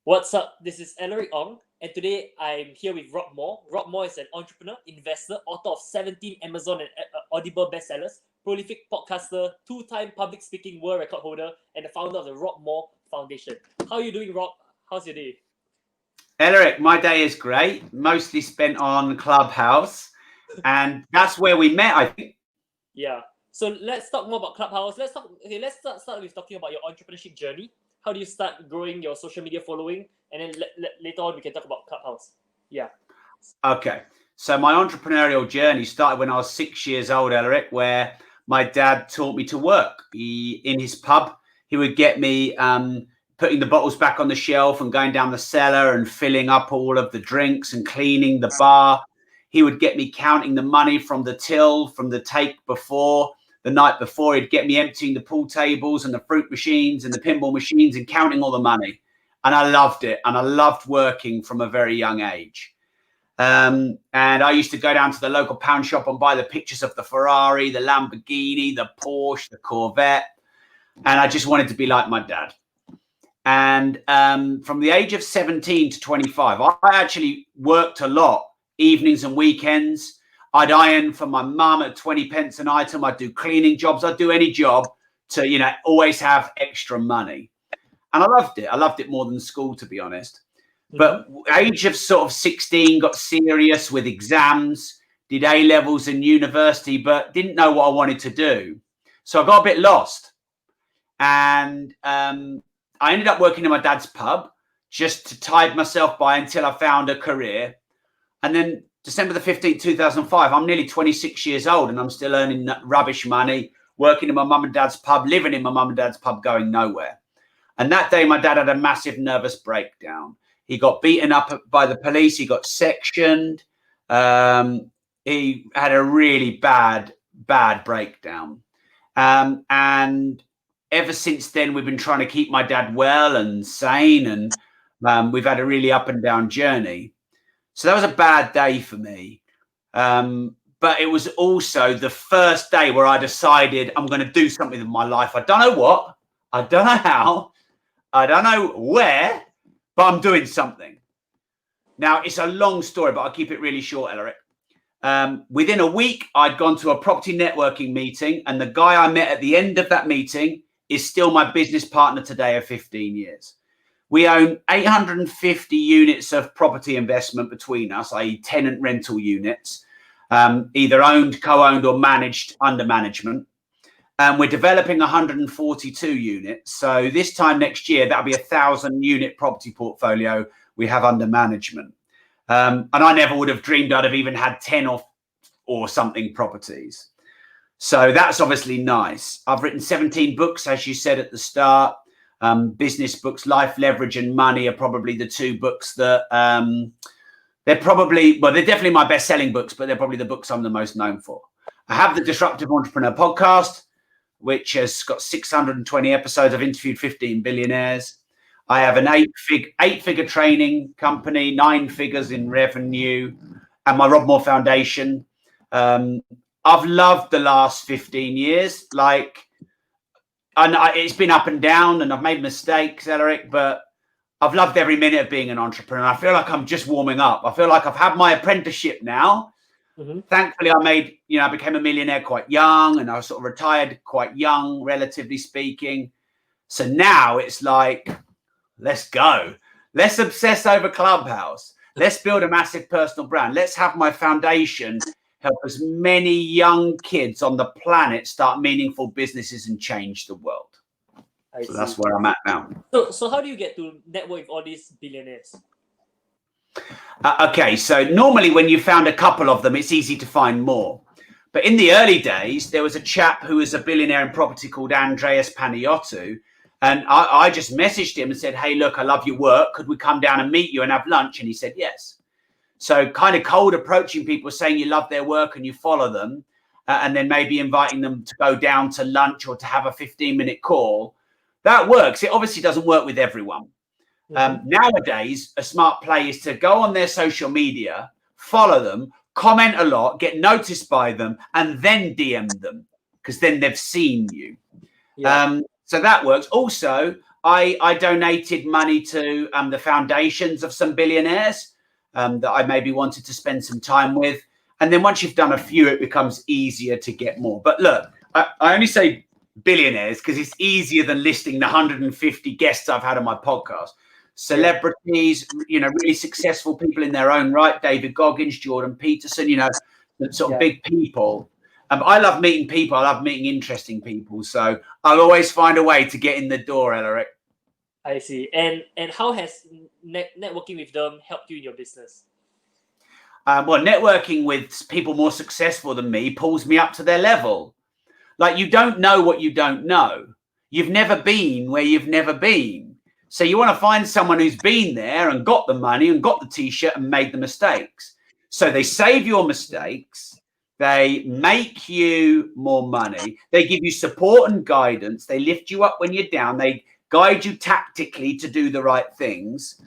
What's up? This is Ellery Ong, and today I'm here with Rob Moore. Rob Moore is an entrepreneur, investor, author of 17 Amazon and Audible bestsellers, prolific podcaster, two-time public speaking world record holder, and the founder of the Rob Moore Foundation. How are you doing, Rob? How's your day? Ellery, my day is great. Mostly spent on Clubhouse, and that's where we met, I think. Yeah. So let's talk more about Clubhouse. Let's start with talking about your entrepreneurship journey. How do you start growing your social media following? And then later on, we can talk about Clubhouse. Yeah. Okay. So my entrepreneurial journey started when I was 6 years old, Ellery, where my dad taught me to work. In his pub, he would get me putting the bottles back on the shelf and going down the cellar and filling up all of the drinks and cleaning the bar. He would get me counting the money from the till, from the take before. The night before, he'd get me emptying the pool tables and the fruit machines and the pinball machines and counting all the money. And I loved it. And I loved working from a very young age. And I used to go down to the local pound shop and buy the pictures of the Ferrari, the Lamborghini, the Porsche, the Corvette. And I just wanted to be like my dad. And from the age of 17 to 25, I actually worked a lot, evenings and weekends. I'd iron for my mum at 20 pence an item. I'd do cleaning jobs. I'd do any job to, always have extra money. And I loved it. I loved it more than school, to be honest. But age of sort of 16, got serious with exams, did A-levels in university, but didn't know what I wanted to do. So I got a bit lost. And I ended up working in my dad's pub just to tide myself by until I found a career. And then December the 15th, 2005, I'm nearly 26 years old and I'm still earning rubbish money, working in my mum and dad's pub, living in my mum and dad's pub, going nowhere. And that day, my dad had a massive nervous breakdown. He got beaten up by the police. He got sectioned. He had a really bad breakdown. And ever since then, we've been trying to keep my dad well and sane. And we've had a really up and down journey. So that was a bad day for me. But it was also the first day where I decided I'm going to do something with my life. I don't know what. I don't know how. I don't know where. But I'm doing something. Now, it's a long story, but I'll keep it really short, Ellery. Within a week, I'd gone to a property networking meeting. And the guy I met at the end of that meeting is still my business partner today of 15 years. We own 850 units of property investment between us, i.e. tenant rental units, either owned, co-owned or managed under management. And we're developing 142 units. So this time next year, that'll be 1,000 unit property portfolio we have under management. And I never would have dreamed I'd have even had 10 or something properties. So that's obviously nice. I've written 17 books, as you said at the start. Business books, Life, Leverage and Money are probably the two books that they're definitely my best-selling books, but they're probably the books I'm the most known for. I have the Disruptive Entrepreneur podcast, which has got 620 episodes. I've interviewed 15 billionaires. I have an eight-figure training company, 9 figures in revenue, and my Rob Moore Foundation. I've loved the last 15 years. And it's been up and down and I've made mistakes, Ellery, but I've loved every minute of being an entrepreneur. I feel like I'm just warming up. I feel like I've had my apprenticeship now. Mm-hmm. Thankfully, I became a millionaire quite young and I was sort of retired quite young, relatively speaking. So now it's like, let's go. Let's obsess over Clubhouse. Let's build a massive personal brand. Let's have my foundation help as many young kids on the planet start meaningful businesses and change the world. So that's where I'm at now. So how do you get to network with all these billionaires? Okay, so normally when you found a couple of them, it's easy to find more. But in the early days, there was a chap who was a billionaire in property called Andreas Panayotou. And I just messaged him and said, hey, look, I love your work. Could we come down and meet you and have lunch? And he said, yes. So kind of cold approaching people, saying you love their work and you follow them, and then maybe inviting them to go down to lunch or to have a 15-minute call. That works. It obviously doesn't work with everyone. Nowadays, a smart play is to go on their social media, follow them, comment a lot, get noticed by them, and then DM them because then they've seen you. Yeah. So that works. Also, I donated money to the foundations of some billionaires that I maybe wanted to spend some time with. And then once you've done a few, it becomes easier to get more. But look, I only say billionaires because it's easier than listing the 150 guests I've had on my podcast. Celebrities, really successful people in their own right. David Goggins, Jordan Peterson, sort of big people. I love meeting people. I love meeting interesting people. So I'll always find a way to get in the door, Elaric. I see. And how has networking with them helped you in your business? Well, networking with people more successful than me pulls me up to their level. Like, you don't know what you don't know. You've never been where you've never been. So you want to find someone who's been there and got the money and got the t-shirt and made the mistakes. So they save your mistakes. They make you more money. They give you support and guidance. They lift you up when you're down. They guide you tactically to do the right things.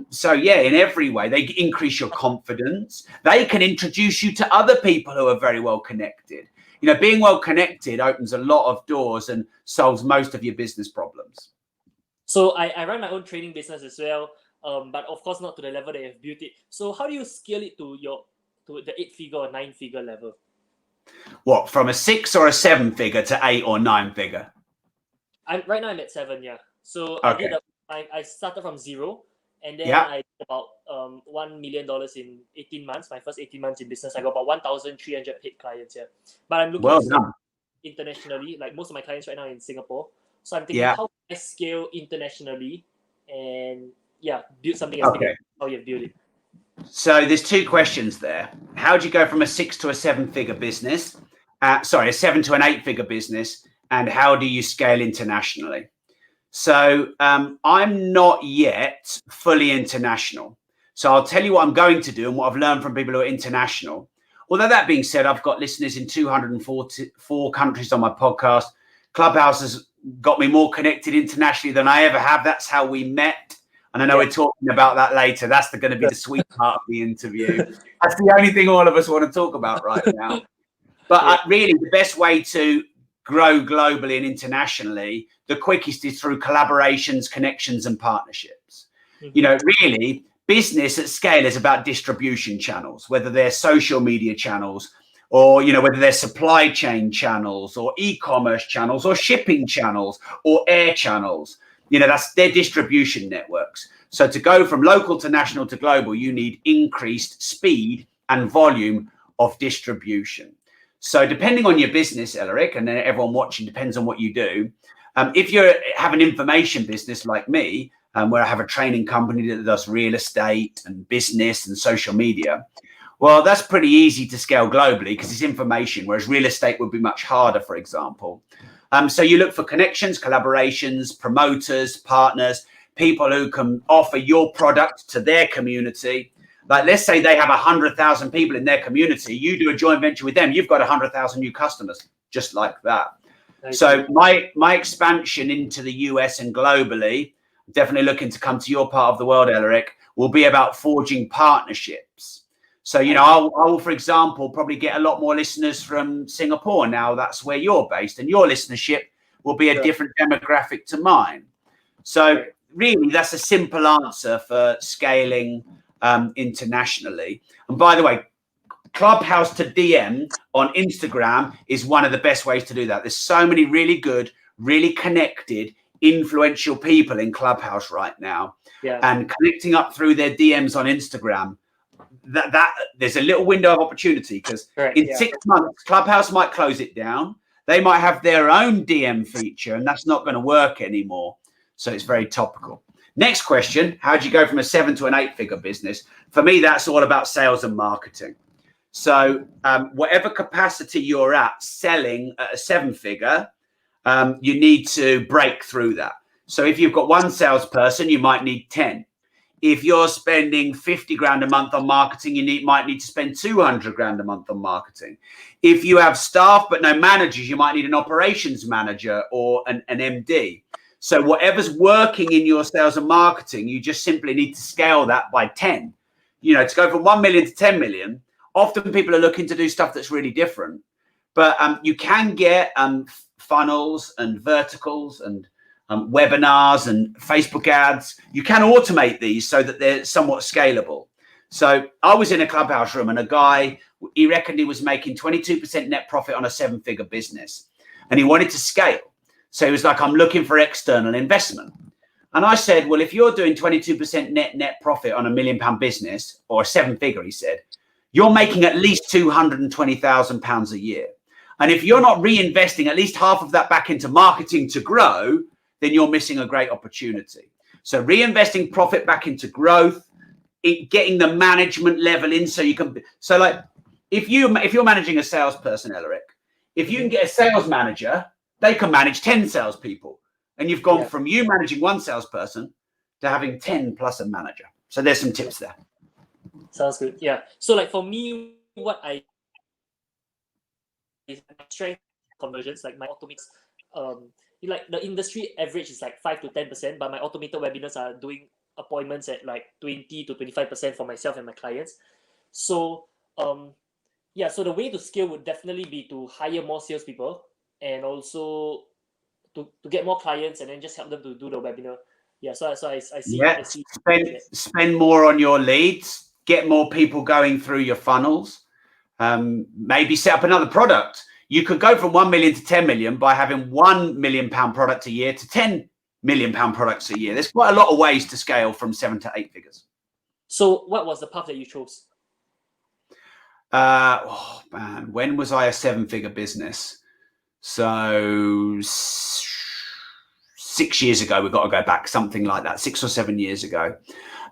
So yeah, in every way, they increase your confidence. They can introduce you to other people who are very well connected. Being well connected opens a lot of doors and solves most of your business problems. So I run my own training business as well, but of course not to the level that you've built it. So how do you scale it to the 8-figure or 9-figure level? What, from a 6 or a 7-figure to 8 or 9-figure? Right now I'm at 7, yeah. So okay. I started from 0, and then I did about $1 million in 18 months. My first 18 months in business, I got about 1,300 paid clients here. But I'm looking to scale internationally. Like, most of my clients right now are in Singapore. So I'm thinking, how can I scale internationally and build something as big as how you've built it? So there's 2 questions there. How do you go from a 6 to a 7-figure business? A 7 to an 8-figure business, and how do you scale internationally? So I'm not yet fully international. So I'll tell you what I'm going to do and what I've learned from people who are international. Although that being said, I've got listeners in 244 countries on my podcast. Clubhouse has got me more connected internationally than I ever have. That's how we met. And I know we're talking about that later. That's going to be the sweet part of the interview. That's the only thing all of us want to talk about right now. But really, the best way to grow globally and internationally, the quickest is through collaborations, connections, and partnerships. Really, business at scale is about distribution channels, whether they're social media channels or, whether they're supply chain channels or e-commerce channels or shipping channels or air channels. That's their distribution networks. So to go from local to national to global, you need increased speed and volume of distribution. So depending on your business, Elaric, and then everyone watching, depends on what you do. If you have an information business like me, where I have a training company that does real estate and business and social media, well, that's pretty easy to scale globally because it's information, whereas real estate would be much harder, for example. So you look for connections, collaborations, promoters, partners, people who can offer your product to their community. Like, let's say they have 100,000 people in their community. You do a joint venture with them. You've got 100,000 new customers, just like that. So my expansion into the US and globally, definitely looking to come to your part of the world, Elaric, will be about forging partnerships. So, I will, for example, probably get a lot more listeners from Singapore now. That's where you're based, and your listenership will be a different demographic to mine. So really, that's a simple answer for scaling internationally. And by the way, Clubhouse to DM on Instagram is one of the best ways to do that. There's so many really good, really connected, influential people in Clubhouse right now. And connecting up through their DMs on Instagram, that there's a little window of opportunity, because in 6 months, Clubhouse might close it down. They might have their own DM feature, and that's not going to work anymore. So it's very topical. Next question, how do you go from a 7 to an 8-figure business? For me, that's all about sales and marketing. So whatever capacity you're at selling at a 7-figure, you need to break through that. So if you've got 1 salesperson, you might need 10. If you're spending 50 grand a month on marketing, you might need to spend 200 grand a month on marketing. If you have staff but no managers, you might need an operations manager or an MD. So whatever's working in your sales and marketing, you just simply need to scale that by 10. To go from 1 million to 10 million, often people are looking to do stuff that's really different. But you can get funnels and verticals and webinars and Facebook ads. You can automate these so that they're somewhat scalable. So I was in a Clubhouse room and a guy, he reckoned he was making 22% net profit on a 7-figure business and he wanted to scale. So he was like, I'm looking for external investment. And I said, well, if you're doing 22% net profit on £1 million business or a 7-figure, he said, you're making at least £220,000 a year. And if you're not reinvesting at least half of that back into marketing to grow, then you're missing a great opportunity. So reinvesting profit back into growth, getting the management level in so you can. So like if you're managing a salesperson, Elric, if you can get a sales manager, they can manage 10 salespeople. And you've gone from you managing one salesperson to having 10 plus a manager. So there's some tips there. Sounds good. Yeah. So like for me, what I strength conversions, like my automates, like the industry average is like 5 to 10%, but my automated webinars are doing appointments at like 20 to 25% for myself and my clients. So so the way to scale would definitely be to hire more salespeople and also to get more clients and then just help them to do the webinar. Yeah, so I see. Yeah, spend more on your leads, get more people going through your funnels. Maybe set up another product. You could go from 1 million to 10 million by having £1 million product a year to 10 million pound products a year. There's quite a lot of ways to scale from 7 to 8 figures. So what was the path that you chose? Oh man, when was I a 7-figure business? So 6 years ago, we've got to go back, something like that, 6 or 7 years ago.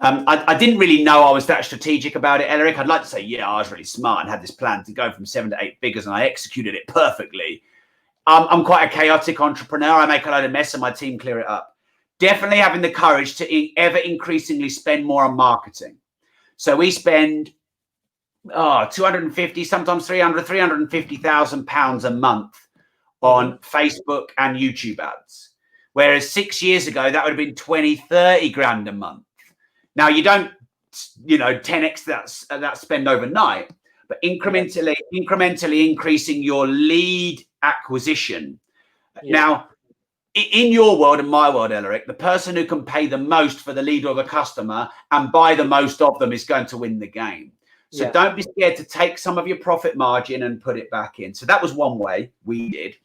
I didn't really know I was that strategic about it, Elric. I'd like to say, yeah, I was really smart and had this plan to go from 7 to 8 figures and I executed it perfectly. I'm quite a chaotic entrepreneur. I make a load of mess and my team clear it up. Definitely having the courage to ever increasingly spend more on marketing. So we spend 250, sometimes 350,000 pounds a month on Facebook and YouTube ads. Whereas 6 years ago, that would have been 20, 30 grand a month. Now you don't, 10x that spend overnight, but incrementally increasing your lead acquisition. Yeah. Now, in your world and my world, Elric, the person who can pay the most for the lead or the customer and buy the most of them is going to win the game. So don't be scared to take some of your profit margin and put it back in. So that was one way we did.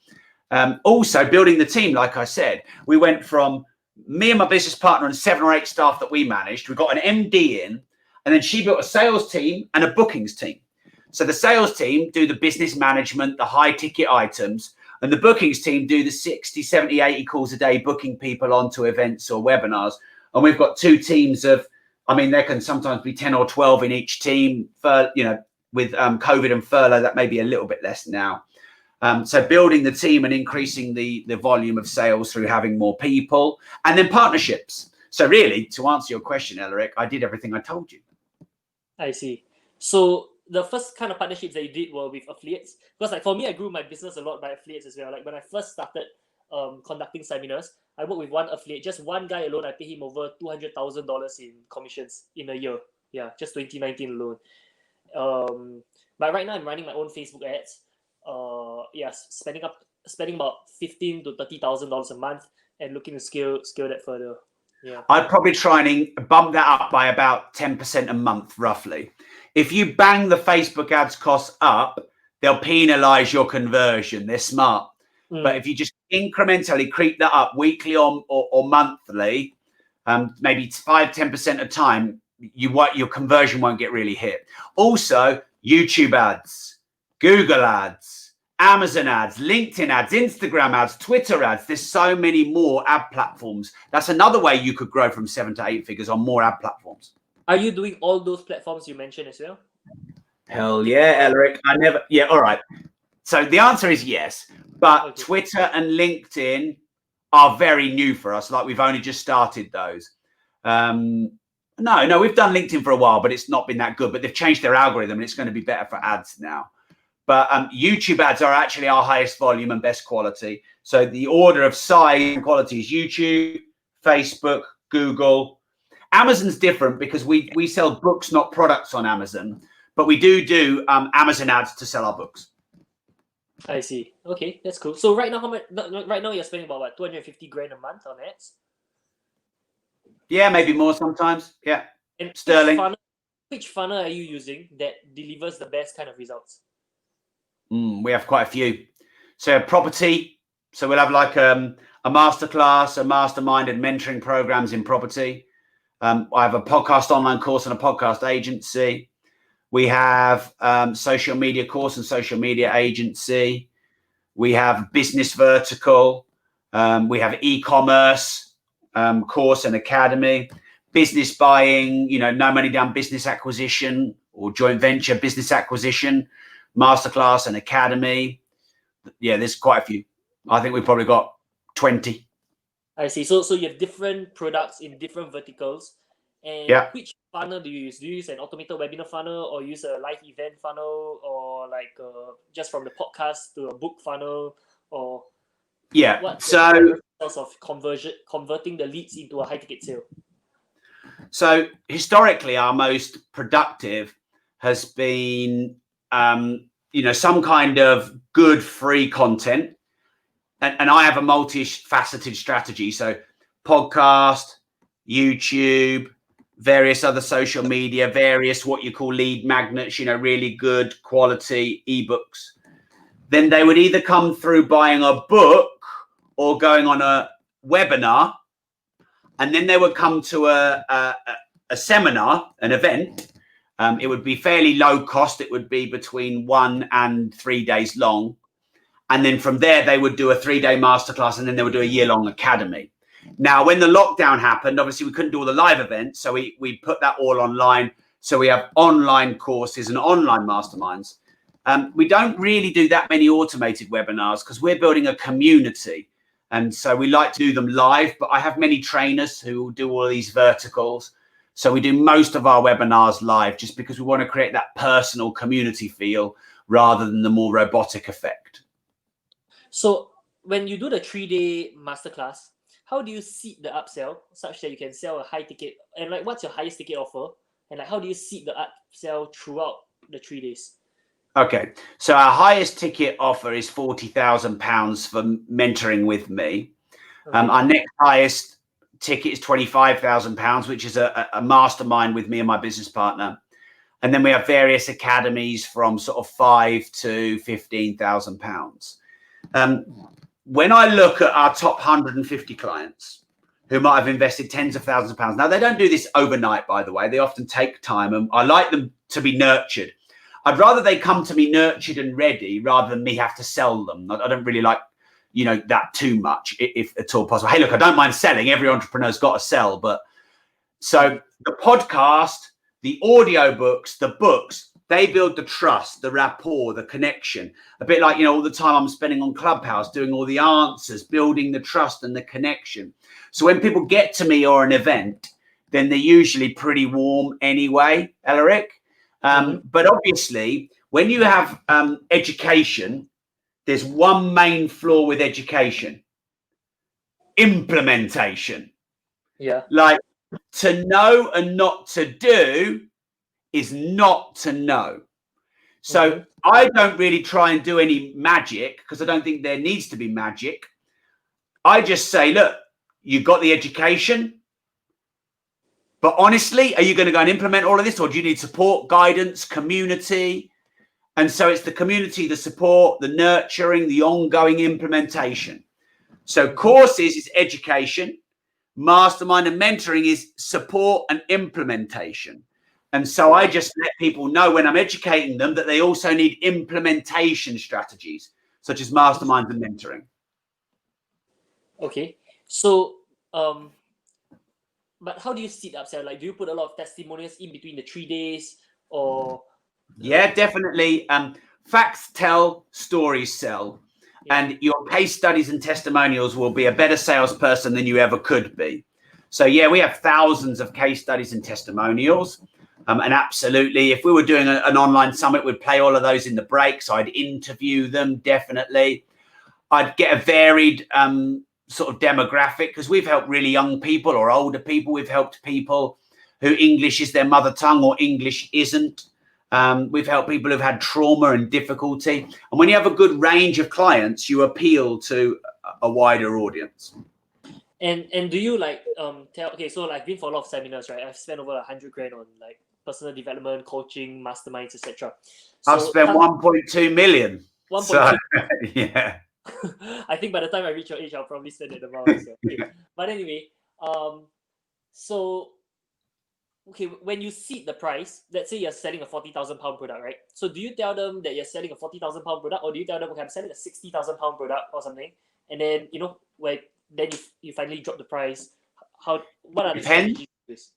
Also building the team, like I said, we went from me and my business partner and 7 or 8 staff that we managed. We got an MD in, and then she built a sales team and a bookings team. So the sales team do the business management, the high ticket items, and the bookings team do the 60, 70, 80 calls a day, booking people onto events or webinars. And we've got 2 teams of, there can sometimes be 10 or 12 in each team for, with COVID and furlough, that may be a little bit less now. So building the team and increasing the volume of sales through having more people, and then partnerships. So really, to answer your question, Elric, I did everything I told you. I see. So the first kind of partnerships that you did were with affiliates, because like for me, I grew my business a lot by affiliates as well. Like when I first started conducting seminars, I worked with one affiliate, just one guy alone. I paid him over $200,000 in commissions in a year. Yeah, just 2019 alone. But right now I'm running my own Facebook ads. Spending about $15,000 to $30,000 a month and looking to scale that further. Yeah, I'd probably try and bump that up by about 10% a month, roughly. If you bang the Facebook ads costs up, they'll penalize your conversion. They're smart. But if you just incrementally creep that up weekly or monthly, maybe 5-10% at a time, your conversion won't get really hit. Also, YouTube ads, Google ads, Amazon ads, LinkedIn ads, Instagram ads, Twitter ads. There's so many more ad platforms. That's another way you could grow from 7 to 8 figures on more ad platforms. Are you doing all those platforms you mentioned as well? Hell yeah, Elric. All right. So the answer is yes, but okay. Twitter and LinkedIn are very new for us. Like we've only just started those. No, we've done LinkedIn for a while, but it's not been that good. But they've changed their algorithm and it's going to be better for ads now. But YouTube ads are actually our highest volume and best quality. So the order of size and quality is YouTube, Facebook, Google. Amazon's different because we sell books, not products on Amazon. But we do Amazon ads to sell our books. I see. Okay, that's cool. So right now, how much? Right now, you're spending about what, 250 grand a month on ads? Yeah, maybe more sometimes. Yeah, And sterling. which funnel are you using that delivers the best kind of results? We have quite a few. So property. So we'll have like a masterclass, a mastermind, and mentoring programs in property. I have a podcast online course and a podcast agency. We have social media course and social media agency. We have business vertical. We have e-commerce course and academy. Business buying, no money down business acquisition or joint venture business acquisition, masterclass and academy. Yeah, there's quite a few. I think we've probably got 20. I see. So you have different products in different verticals. And Yeah. which funnel do you use? Do you use an automated webinar funnel, or use a live event funnel, or like just from the podcast to a book funnel, or Yeah. what's So the process of converting the leads into a high ticket sale? So historically, our most productive has been, some kind of good free content. And I have a multifaceted strategy. So podcast, YouTube, various other social media, various what you call lead magnets, really good quality ebooks. Then they would either come through buying a book or going on a webinar. And then they would come to a seminar, an event. It would be fairly low cost. It would be between 1 and 3 days long. And then from there, they would do a 3-day masterclass, and then they would do a year-long academy. Now, when the lockdown happened, obviously we couldn't do all the live events. So we put that all online. So we have online courses and online masterminds. We don't really do that many automated webinars because we're building a community. And so we like to do them live, but I have many trainers who do all these verticals. So we do most of our webinars live just because we want to create that personal community feel rather than the more robotic effect. So when you do the 3-day masterclass, how do you seed the upsell such that you can sell a high ticket? And like, what's your highest ticket offer? And like, how do you seed the upsell throughout the 3 days? Okay, so our highest ticket offer is £40,000 for mentoring with me. Okay. Our next highest ticket is £25,000, which is a mastermind with me and my business partner. And then we have various academies from sort of £5,000 to £15,000. When I look at our top 150 clients who might have invested tens of thousands of pounds, now they don't do this overnight, by the way. They often take time, and I like them to be nurtured. I'd rather they come to me nurtured and ready rather than me have to sell them. I don't really like, that too much, if at all possible. Hey, look, I don't mind selling. Every entrepreneur's got to sell. But so the podcast, the audio books, the books, they build the trust, the rapport, the connection. A bit like, all the time I'm spending on Clubhouse doing all the answers, building the trust and the connection. So when people get to me or an event, then they're usually pretty warm anyway, Elaric. But obviously, when you have education, there's one main flaw with education: implementation. Yeah. Like, to know and not to do is not to know. So I don't really try and do any magic because I don't think there needs to be magic. I just say, look, you've got the education. But honestly, are you going to go and implement all of this, or do you need support, guidance, community? And so it's the community, the support, the nurturing, the ongoing implementation. So courses is education, mastermind and mentoring is support and implementation. And so I just let people know when I'm educating them that they also need implementation strategies, such as masterminds and mentoring. Okay. So, but how do you seed upsell? Like, do you put a lot of testimonials in between the 3 days, or? Yeah, definitely. Facts tell, stories sell. Yeah. And your case studies and testimonials will be a better salesperson than you ever could be. So, yeah, we have thousands of case studies and testimonials. And absolutely, if we were doing an online summit, we'd play all of those in the breaks. I'd interview them, definitely. I'd get a varied sort of demographic because we've helped really young people or older people. We've helped people who English is their mother tongue or English isn't. We've helped people who've had trauma and difficulty. And when you have a good range of clients, you appeal to a wider audience. And do you like tell, okay, so like I've been for a lot of seminars, right? I've spent over 100 grand on like personal development, coaching, masterminds, etc. So I've spent 1.2 million. 1.2. So, yeah. I think by the time I reach your age, I'll probably spend it amount as well. Okay. But anyway, so okay, when you seed the price, let's say you're selling a 40,000 pound product, right? So do you tell them that you're selling a 40,000 pound product, or do you tell them, okay, I'm selling a 60,000 pound product or something, and then then you finally drop the price? What are the strategies for this?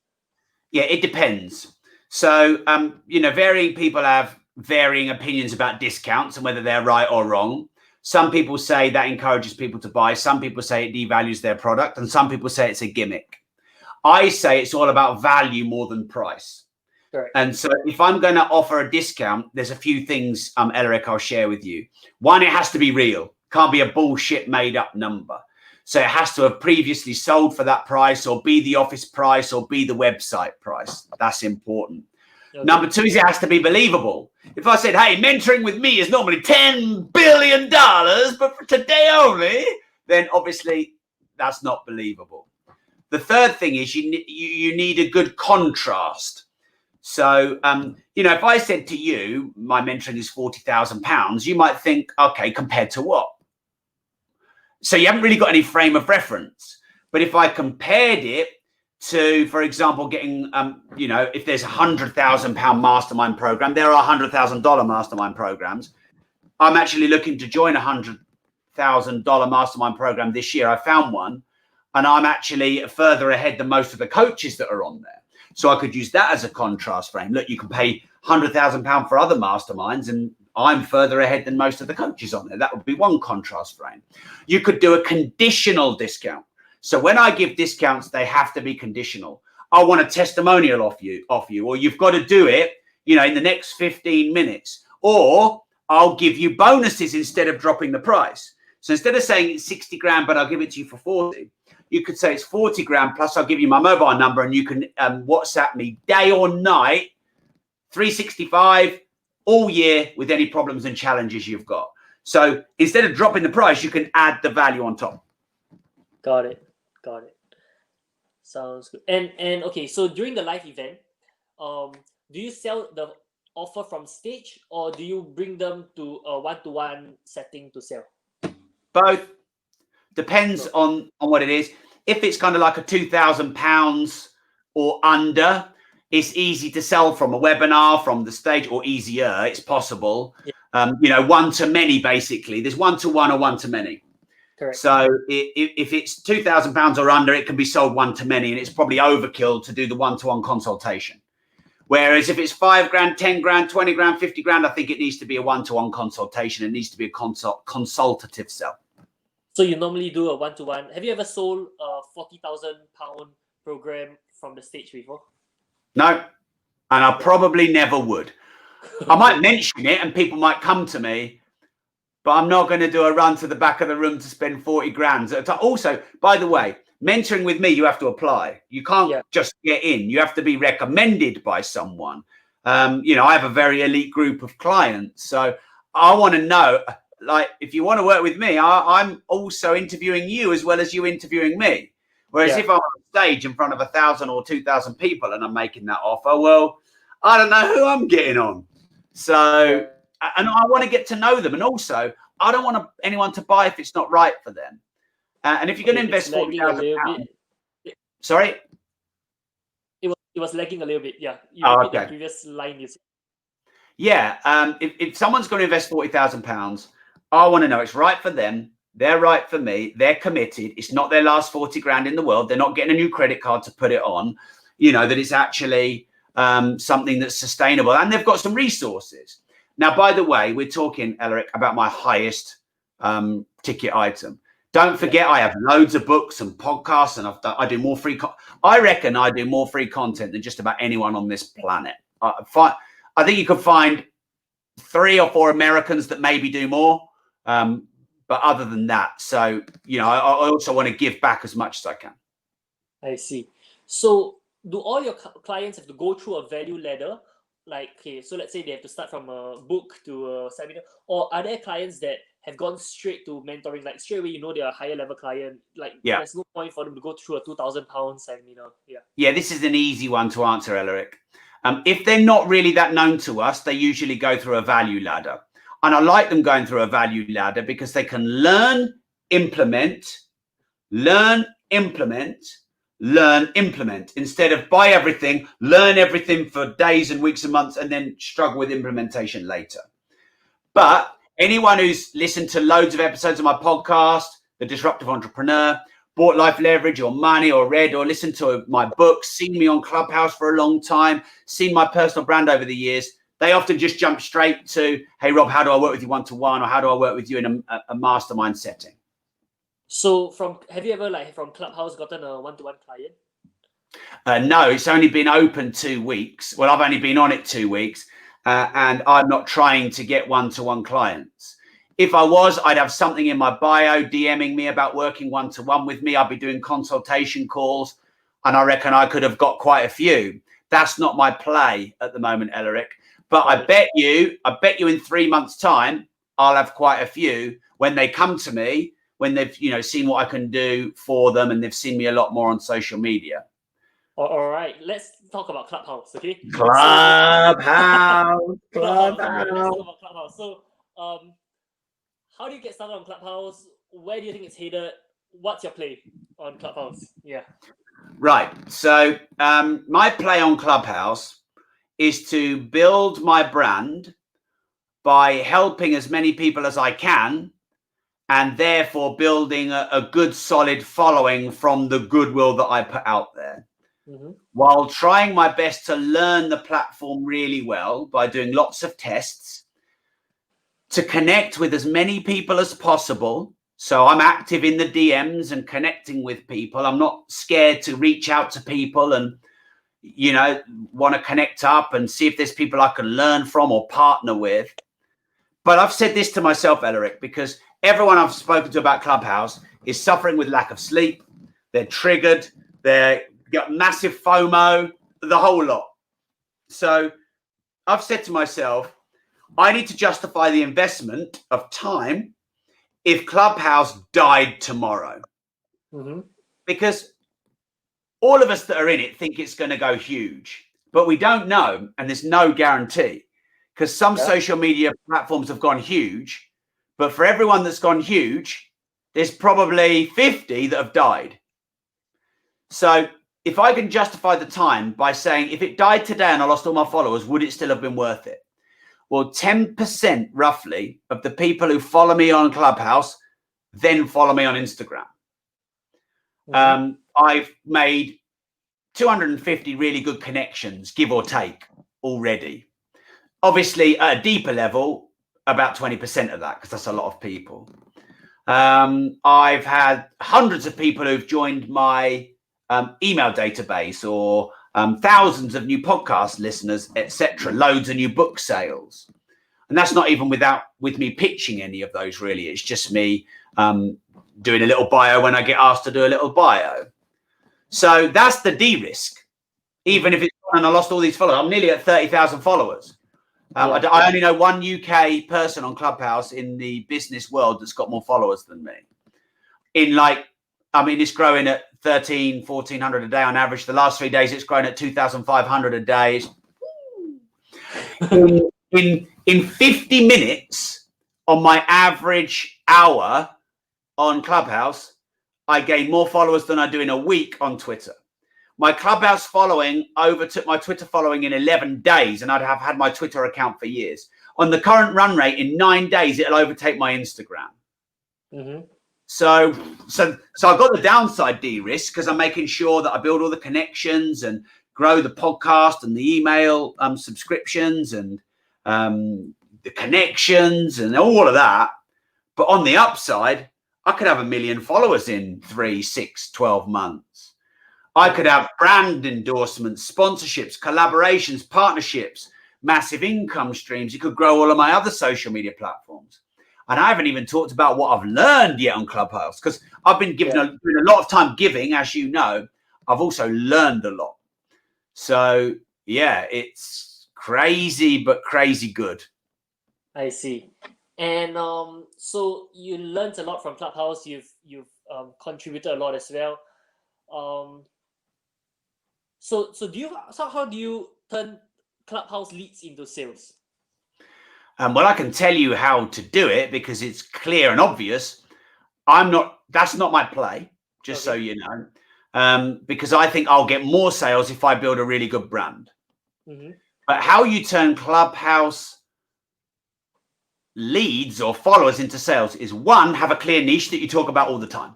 Yeah, it depends. So varying people have varying opinions about discounts and whether they're right or wrong. Some people say that encourages people to buy. Some people say it devalues their product, and some people say it's a gimmick. I say it's all about value more than price. Correct. And so if I'm going to offer a discount, there's a few things, Elric, I'll share with you. One, it has to be real. Can't be a bullshit made up number. So it has to have previously sold for that price, or be the office price, or be the website price. That's important. Okay. Number two is it has to be believable. If I said, hey, mentoring with me is normally $10 billion, but for today only, then obviously that's not believable. The third thing is you need a good contrast. So, if I said to you, my mentoring is £40,000, you might think, okay, compared to what? So you haven't really got any frame of reference. But if I compared it to, for example, getting, if there's £100,000 mastermind program, there are $100,000 mastermind programs. I'm actually looking to join $100,000 mastermind program this year. I found one, and I'm actually further ahead than most of the coaches that are on there. So I could use that as a contrast frame. Look, you can pay £100,000 for other masterminds, and I'm further ahead than most of the coaches on there. That would be one contrast frame. You could do a conditional discount. So when I give discounts, they have to be conditional. I want a testimonial off you, or you've got to do it, in the next 15 minutes, or I'll give you bonuses instead of dropping the price. So instead of saying it's 60 grand, but I'll give it to you for 40, you could say it's 40 grand plus I'll give you my mobile number, and you can WhatsApp me day or night, 365 all year with any problems and challenges you've got. So instead of dropping the price, you can add the value on top. Got it. Sounds good. And okay, so during the live event, do you sell the offer from stage, or do you bring them to a one-to-one setting to sell? Both. Depends on what it is. If it's kind of like a £2,000 or under, it's easy to sell from a webinar, from the stage, or easier. It's possible. Yeah. One to many, basically. There's one-to-one or one-to-many. Correct. So if it's £2,000 or under, it can be sold one-to-many, and it's probably overkill to do the one-to-one consultation. Whereas if it's 5 grand, 10 grand, 20 grand, 50 grand, I think it needs to be a one-to-one consultation. It needs to be a consultative sell. So you normally do a one-to-one. Have you ever sold a £40,000 program from the stage before? No, and I probably never would. I might mention it and people might come to me, but I'm not going to do a run to the back of the room to spend 40 grand. Also, by the way, mentoring with me, you have to apply. You can't just get in. You have to be recommended by someone. I have a very elite group of clients. So I want to know, like, if you want to work with me, I'm also interviewing you as well as you interviewing me. Whereas if I'm on stage in front of 1,000 or 2,000 people and I'm making that offer, well, I don't know who I'm getting on. So, and I want to get to know them. And also, I don't want anyone to buy if it's not right for them. And if you're going to invest £40,000, sorry? It was lagging a little bit. Yeah. The previous line you said. Yeah. If someone's going to invest £40,000, I want to know it's right for them. They're right for me. They're committed. It's not their last 40 grand in the world. They're not getting a new credit card to put it on. That it's actually something that's sustainable, and they've got some resources. Now, by the way, we're talking, Elric, about my highest ticket item. Don't forget, I have loads of books and podcasts, and I do more free. I reckon I do more free content than just about anyone on this planet. I think you could find 3 or 4 Americans that maybe do more. But other than that, so, I also want to give back as much as I can. I see. So do all your clients have to go through a value ladder, like, okay, so let's say they have to start from a book to a seminar, or are there clients that have gone straight to mentoring, like straight away, they're a higher level client, like Yeah. there's no point for them to go through a £2,000 seminar? Yeah, this is an easy one to answer, Elric. If they're not really that known to us, they usually go through a value ladder. And I like them going through a value ladder because they can learn, implement, instead of buy everything, learn everything for days and weeks and months, and then struggle with implementation later. But anyone who's listened to loads of episodes of my podcast, The Disruptive Entrepreneur, bought Life Leverage or Money or read or listened to my books, seen me on Clubhouse for a long time, seen my personal brand over the years, they often just jump straight to, hey, Rob, how do I work with you one-to-one, or how do I work with you in a mastermind setting? So have you ever from Clubhouse gotten a one-to-one client? No, it's only been open 2 weeks. Well, I've only been on it 2 weeks, and I'm not trying to get one-to-one clients. If I was, I'd have something in my bio DMing me about working one-to-one with me. I'd be doing consultation calls, and I reckon I could have got quite a few. That's not my play at the moment, Elric. But I bet you in 3 months' time, I'll have quite a few when they come to me, when they've seen what I can do for them, and they've seen me a lot more on social media. All right, let's talk about Clubhouse, okay? Clubhouse. Let's talk about Clubhouse. So, how do you get started on Clubhouse? Where do you think it's headed? What's your play on Clubhouse? Yeah. Right. So, my play on Clubhouse is to build my brand by helping as many people as I can, and therefore building a good, solid following from the goodwill that I put out there. Mm-hmm. While trying my best to learn the platform really well by doing lots of tests, to connect with as many people as possible. So I'm active in the DMs and connecting with people. I'm not scared to reach out to people and, want to connect up and see if there's people I can learn from or partner with. But I've said this to myself, Elric, because everyone I've spoken to about Clubhouse is suffering with lack of sleep. They're triggered. They've got massive FOMO, the whole lot. So I've said to myself, I need to justify the investment of time if Clubhouse died tomorrow. Mm-hmm. Because all of us that are in it think it's going to go huge, but we don't know, and there's no guarantee, because some social media platforms have gone huge, but for everyone that's gone huge, there's probably 50 that have died. So if I can justify the time by saying, if it died today and I lost all my followers, would it still have been worth it? Well, 10% roughly of the people who follow me on Clubhouse then follow me on Instagram. Mm-hmm. I've made 250 really good connections, give or take, already. Obviously, at a deeper level, about 20% of that, because that's a lot of people. I've had hundreds of people who've joined my email database, or thousands of new podcast listeners, etc. Loads of new book sales. And that's not even with me pitching any of those, really. It's just me doing a little bio when I get asked to do a little bio. So that's the de-risk. Even if it's and I lost all these followers, I'm nearly at 30,000 followers. I only know one UK person on Clubhouse in the business world that's got more followers than me. It's growing at 1,400 a day on average. The last 3 days, it's grown at 2,500 a day. In 50 minutes on my average hour on Clubhouse, I gain more followers than I do in a week on Twitter. My Clubhouse following overtook my Twitter following in 11 days, and I'd have had my Twitter account for years. On the current run rate, in 9 days, it'll overtake my Instagram. Mm-hmm. So I've got the downside de-risk because I'm making sure that I build all the connections and grow the podcast and the email subscriptions and the connections and all of that. But on the upside, I could have 1 million followers in 3, 6, 12 months. I could have brand endorsements, sponsorships, collaborations, partnerships, massive income streams. It could grow all of my other social media platforms. And I haven't even talked about what I've learned yet on Clubhouse, because I've been given a lot of time giving, as you know. I've also learned a lot. So, yeah, it's crazy, but crazy good. I see. And so you learned a lot from Clubhouse. You've contributed a lot as well. So how do you turn Clubhouse leads into sales? Well, I can tell you how to do it because it's clear and obvious. That's not my play, just so you know, because I think I'll get more sales if I build a really good brand. Mm-hmm. But how you turn Clubhouse leads or followers into sales is, one, have a clear niche that you talk about all the time.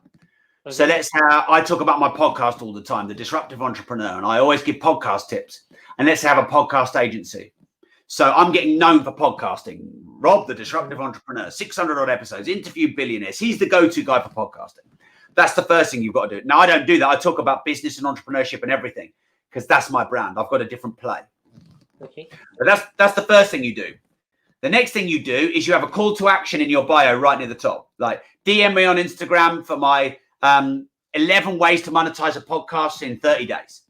Okay. So that's how I talk about my podcast all the time, The Disruptive Entrepreneur, and I always give podcast tips. And let's have a podcast agency. So I'm getting known for podcasting. Rob, The Disruptive Entrepreneur, 600 odd episodes, interview billionaires. He's the go-to guy for podcasting. That's the first thing you've got to do. Now, I don't do that. I talk about business and entrepreneurship and everything because that's my brand. I've got a different play. Okay. But that's the first thing you do. The next thing you do is you have a call to action in your bio right near the top. Like, DM me on Instagram for my 11 ways to monetize a podcast in 30 days.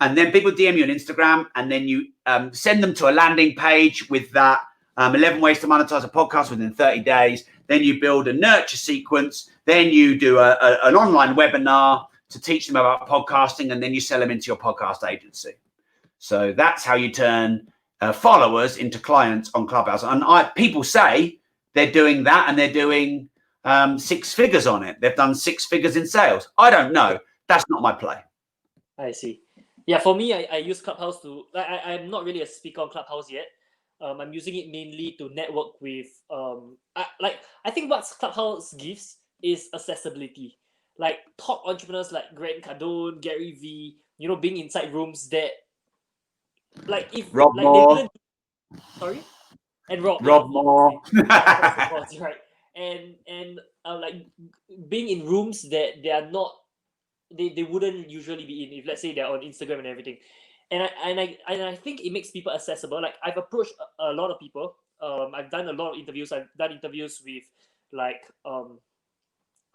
And then people DM you on Instagram, and then you send them to a landing page with that 11 ways to monetize a podcast within 30 days. Then you build a nurture sequence. Then you do an online webinar to teach them about podcasting, and then you sell them into your podcast agency. So that's how you turn followers into clients on Clubhouse. And people say they're doing that, and they're doing 6 figures on it. They've done 6 figures in sales. I don't know. That's not my play. I see. Yeah, for me, I use Clubhouse to. I'm not really a speaker on Clubhouse yet. I'm using it mainly to network with. I think what Clubhouse gives is accessibility. Like top entrepreneurs like Grant Cardone, Gary Vee, being inside rooms that, like if Rob like Moore. they wouldn't. Sorry, and Rob Moore. Right, and like being in rooms that they are not. They wouldn't usually be in if, let's say, they're on Instagram and everything, and I think it makes people accessible. Like I've approached a lot of people. I've done a lot of interviews. I've done interviews with like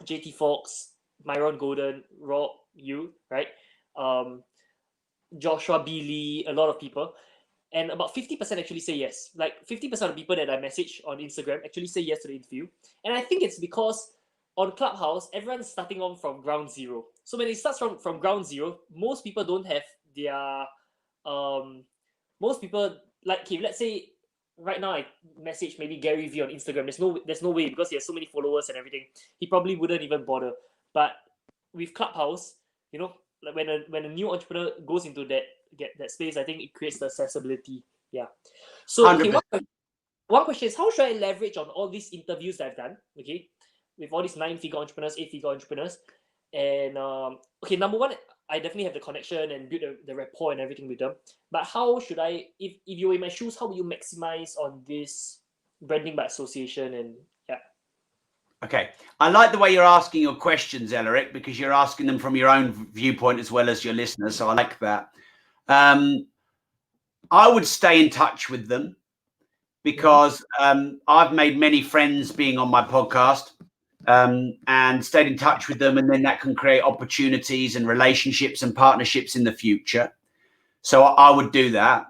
JT Fox, Myron Golden, Rob, right, Joshua B. Lee, a lot of people, and about 50% actually say yes. Like 50% of the people that I message on Instagram actually say yes to the interview, and I think it's because on Clubhouse, everyone's starting on from ground zero. So when it starts from ground zero, most people don't have their most people, like, okay, let's say right now I message maybe Gary Vee on Instagram. There's no way, because he has so many followers and everything. He probably wouldn't even bother. But with Clubhouse, like when a new entrepreneur goes into that space, I think it creates the accessibility. Yeah. So okay, one question is, how should I leverage on all these interviews that I've done? Okay. With all these 9-figure entrepreneurs, 8-figure entrepreneurs, and okay, number one, I definitely have the connection and build the rapport and everything with them. But how should I, if you were in my shoes, how will you maximize on this branding by association? And yeah. Okay, I like the way you're asking your questions, Elric, because you're asking them from your own viewpoint as well as your listeners. So I like that. I would stay in touch with them because I've made many friends being on my podcast. And stayed in touch with them, and then that can create opportunities and relationships and partnerships in the future. So I would do that.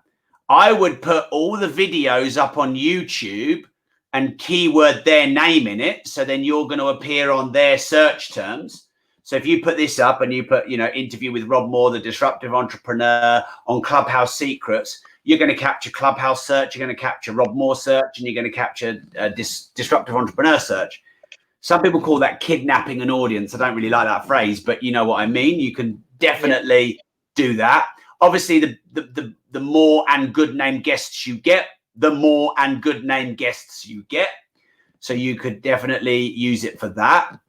I would put all the videos up on YouTube and keyword their name in it, so then you're going to appear on their search terms. So if you put this up and you put, interview with Rob Moore, the Disruptive Entrepreneur, on Clubhouse Secrets, you're going to capture Clubhouse search, you're going to capture Rob Moore search, and you're going to capture Disruptive Entrepreneur search. Some people call that kidnapping an audience. I don't really like that phrase, but you know what I mean. You can definitely do that. Obviously, the more and good name guests you get, the more and good name guests you get. So you could definitely use it for that.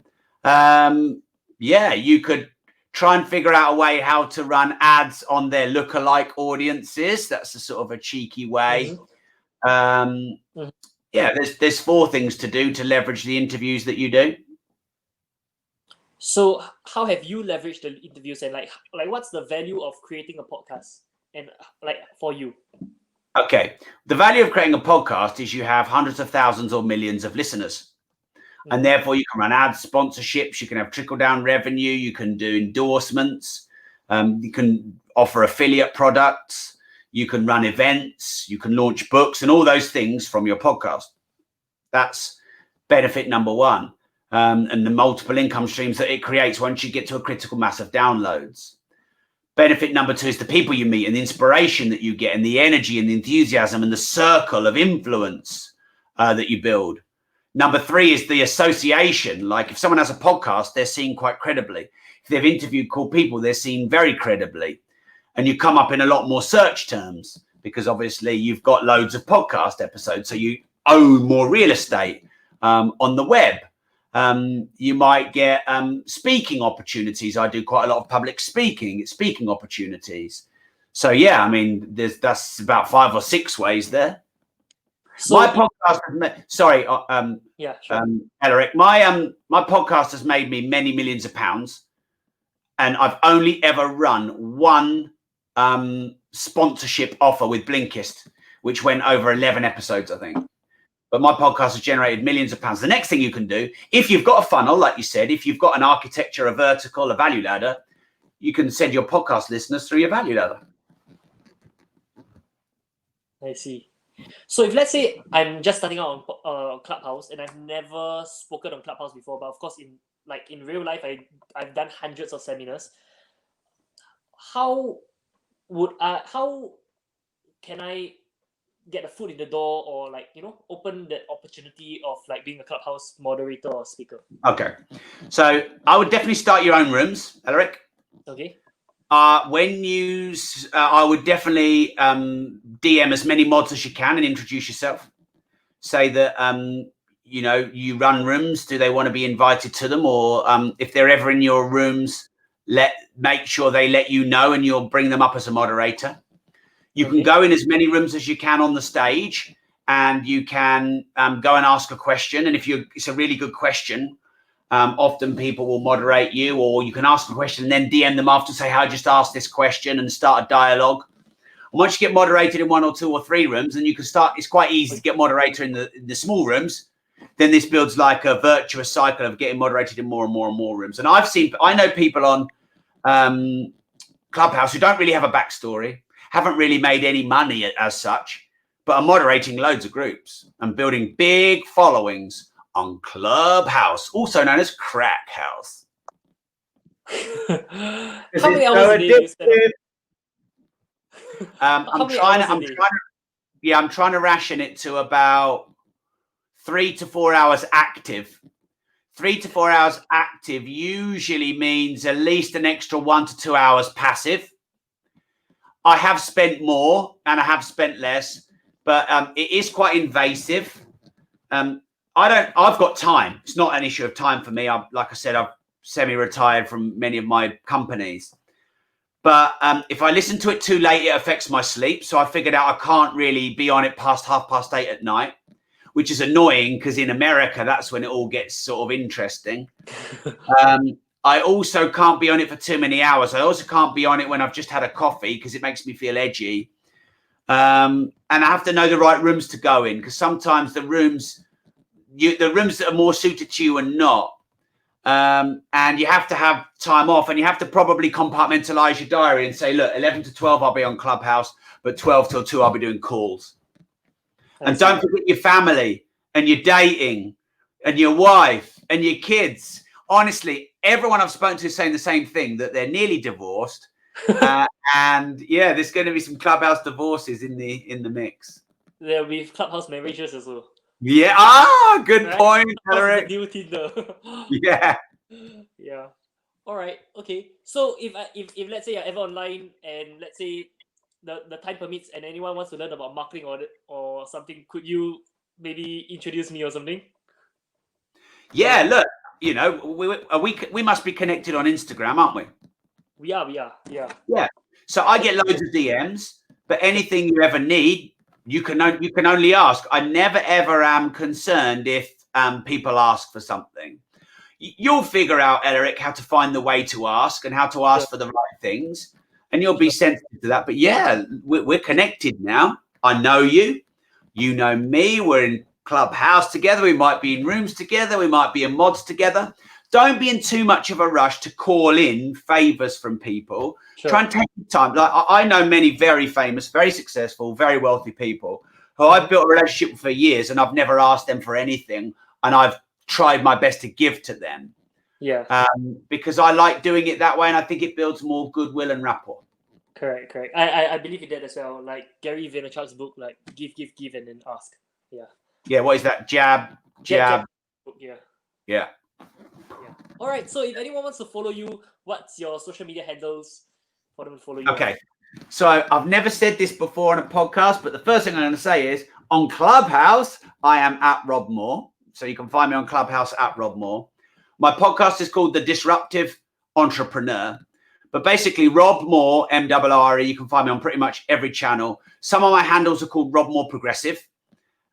You could try and figure out a way how to run ads on their lookalike audiences. That's a sort of a cheeky way. Yeah, there's 4 things to do to leverage the interviews that you do. So how have you leveraged the interviews, and like what's the value of creating a podcast, and like for you? Okay, the value of creating a podcast is you have hundreds of thousands or millions of listeners, and therefore you can run ads, sponsorships, you can have trickle down revenue, you can do endorsements, you can offer affiliate products, You can run events, you can launch books and all those things from your podcast. That's benefit number one. And the multiple income streams that it creates once you get to a critical mass of downloads. Benefit number two is the people you meet and the inspiration that you get and the energy and the enthusiasm and the circle of influence that you build. Number three is the association. Like if someone has a podcast, they're seen quite credibly. If they've interviewed cool people, they're seen very credibly. And you come up in a lot more search terms because obviously you've got loads of podcast episodes. So you own more real estate on the web. You might get speaking opportunities. I do quite a lot of public speaking opportunities. So yeah, I mean, that's about 5 or 6 ways there. So my podcast, Elaric, my podcast has made me many millions of pounds, and I've only ever run one sponsorship offer with Blinkist, which went over 11 episodes, I think. But my podcast has generated millions of pounds. The next thing you can do, if you've got a funnel, like you said, if you've got an architecture, a vertical, a value ladder, you can send your podcast listeners through your value ladder. I see. So if let's say I'm just starting out on Clubhouse and I've never spoken on Clubhouse before, but of course in real life I've done hundreds of seminars. How can I get a foot in the door or open the opportunity of being a Clubhouse moderator or speaker? Okay, so I would definitely start your own rooms, Elaric. Okay. I would definitely DM as many mods as you can and introduce yourself. Say that you run rooms. Do they want to be invited to them, or if they're ever in your rooms, make sure they let you know and you'll bring them up as a moderator. You can go in as many rooms as you can on the stage, and you can go and ask a question. And if it's a really good question, often people will moderate you, or you can ask a question and then DM them after, say, "I just asked this question," and start a dialogue. And once you get moderated in 1 or 2 or 3 rooms, then you can start. It's quite easy to get moderator in the small rooms. Then this builds like a virtuous cycle of getting moderated in more and more and more rooms. And I know people on Clubhouse who don't really have a backstory, haven't really made any money as such, but are moderating loads of groups and building big followings on Clubhouse, also known as Crack House. How many hours a day do you spend? I'm trying to ration it to about 3 to 4 hours active. 3 to 4 hours active usually means at least an extra 1 to 2 hours passive. I have spent more and I have spent less, but it is quite invasive. I've got time. It's not an issue of time for me. Like I said, I've semi-retired from many of my companies. But if I listen to it too late, it affects my sleep. So I figured out I can't really be on it past 8:30 at night, which is annoying because in America, that's when it all gets sort of interesting. I also can't be on it for too many hours. I also can't be on it when I've just had a coffee because it makes me feel edgy. And I have to know the right rooms to go in, because sometimes the rooms that are more suited to you are not. And you have to have time off, and you have to probably compartmentalize your diary and say, look, 11 to 12, I'll be on Clubhouse, but 12 till 2, I'll be doing calls. And don't forget your family and your dating and your wife and your kids. Honestly, everyone I've spoken to is saying the same thing, that they're nearly divorced. And yeah, there's going to be some Clubhouse divorces in the mix. There'll be Clubhouse marriages as well. Yeah. Good point, Elaric. New Tinder. Yeah. Yeah. All right. Okay. So if let's say you're ever online and let's say the time permits and anyone wants to learn about marketing or something, could you maybe introduce me or something? Yeah. Look, we must be connected on Instagram, aren't we? We are. Yeah. Yeah. So I get loads of DMs, but anything you ever need, you can only ask. I never ever am concerned if people ask for something. You'll figure out, Elaric, how to find the way to ask and how to ask for the right things, and you'll be sensitive to that. But yeah, we're connected now. I know you. You know me. We're in Clubhouse together. We might be in rooms together. We might be in mods together. don't be in too much of a rush to call in favors from people. Sure. Try and take your time. Like I know many very famous, very successful, very wealthy people who I've built a relationship with for years, and I've never asked them for anything, and I've tried my best to give to them. Yeah. Because I like doing it that way, and I think it builds more goodwill and rapport. Correct. I believe in that as well. Like Gary Vaynerchuk's book, like give, and then ask. Yeah. Yeah. What is that? Jab. Yeah. Yeah. All right. So if anyone wants to follow you, what's your social media handles for them to follow you? Okay. So I've never said this before on a podcast, but the first thing I'm going to say is on Clubhouse, I am at Rob Moore. So you can find me on Clubhouse at Rob Moore. My podcast is called The Disruptive Entrepreneur. But basically, Rob Moore, M-R-R-E, you can find me on pretty much every channel. Some of my handles are called Rob Moore Progressive.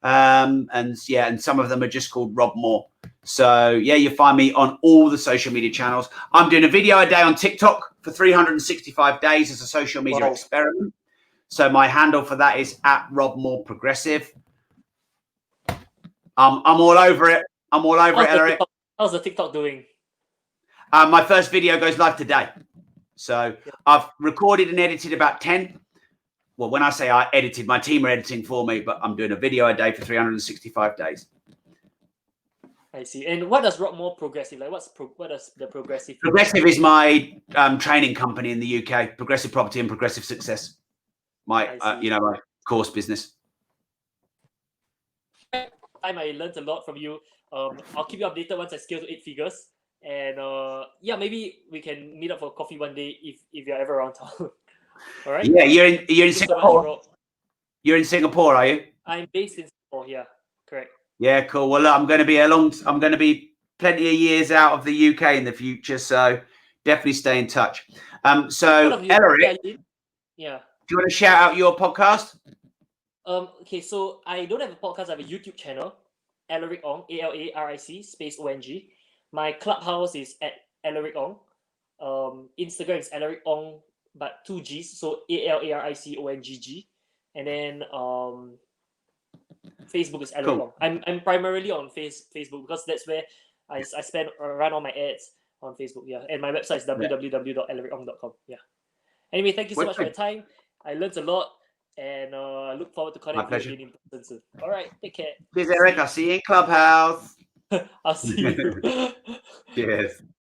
And some of them are just called Rob Moore. So yeah, you find me on all the social media channels. I'm doing a video a day on TikTok for 365 days as a social media experiment. So my handle for that is at Rob Moore Progressive. I'm all over it. I'm all over it, Eric. How's the TikTok doing? My first video goes live today. So I've recorded and edited about 10. Well, when I say I edited, my team are editing for me, but I'm doing a video a day for 365 days. I see. And what does Rob Moore Progressive like? What does the Progressive? Progressive is my training company in the UK. Progressive Property and Progressive Success. My my course business. I learned a lot from you. I'll keep you updated once I scale to 8 figures. And maybe we can meet up for coffee one day if you're ever around town. All right. Yeah, you're in Singapore. You're in Singapore, are you? I'm based in Singapore. Yeah, correct. Yeah, cool. Well, look, I'm going to be plenty of years out of the UK in the future, so definitely stay in touch. So Ellery, yeah. Do you want to shout out your podcast? Okay, so I don't have a podcast. I have a YouTube channel, Alaric Ong, ALARIC space ONG. My Clubhouse is at Alaric Ong. Instagram is Alaric Ong, but 2 G's, so ALARICONGG. And then Facebook is Alaric Ong. I'm primarily on Facebook because that's where I run all my ads on Facebook. Yeah, and my website is www.alaricong.com. Yeah. Anyway, thank you so much for your time. I learned a lot, and I look forward to connecting with you in person soon. All right, take care. Cheers, Eric. I'll see you in Clubhouse. I'll see you. Cheers.